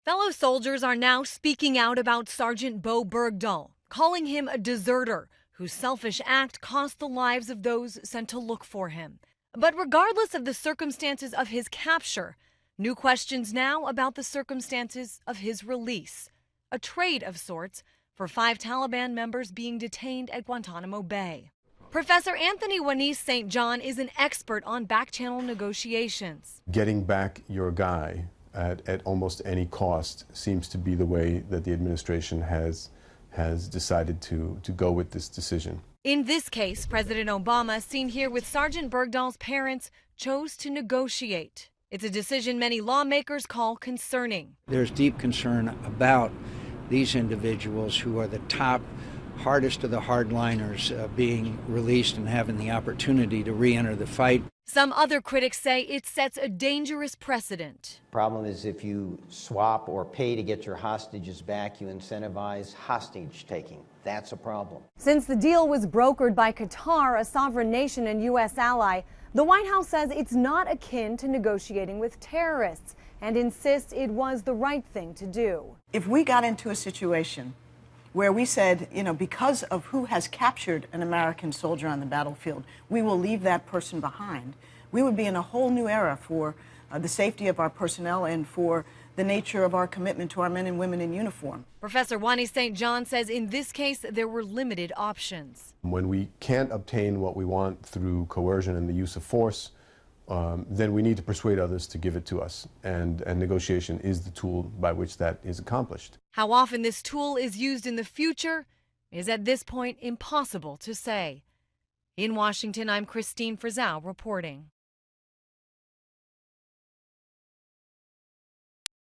Fellow soldiers are now speaking out about Sergeant Bowe Bergdahl, calling him a deserter whose selfish act cost the lives of those sent to look for him. But regardless of the circumstances of his capture, new questions now about the circumstances of his release. A trade of sorts for 5 Taliban members being detained at Guantanamo Bay. Professor Anthony Wanis St. John is an expert on back-channel negotiations. Getting back your guy at almost any cost seems to be the way that the administration has decided to go with this decision. In this case, President Obama, seen here with Sergeant Bergdahl's parents, chose to negotiate. It's a decision many lawmakers call concerning. There's deep concern about these individuals who are the top, hardest of the hardliners being released and having the opportunity to re-enter the fight. Some other critics say it sets a dangerous precedent. Problem is, if you swap or pay to get your hostages back, you incentivize hostage taking. That's a problem. Since the deal was brokered by Qatar, a sovereign nation and U.S. ally, the White House says it's not akin to negotiating with terrorists and insists it was the right thing to do. If we got into a situation where we said, because of who has captured an American soldier on the battlefield, we will leave that person behind, we would be in a whole new era for the safety of our personnel and for the nature of our commitment to our men and women in uniform. Professor Wanis St. John says in this case there were limited options. When we can't obtain what we want through coercion and the use of force, then we need to persuade others to give it to us. And negotiation is the tool by which that is accomplished. How often this tool is used in the future is at this point impossible to say. In Washington, I'm Christine Frizzell reporting.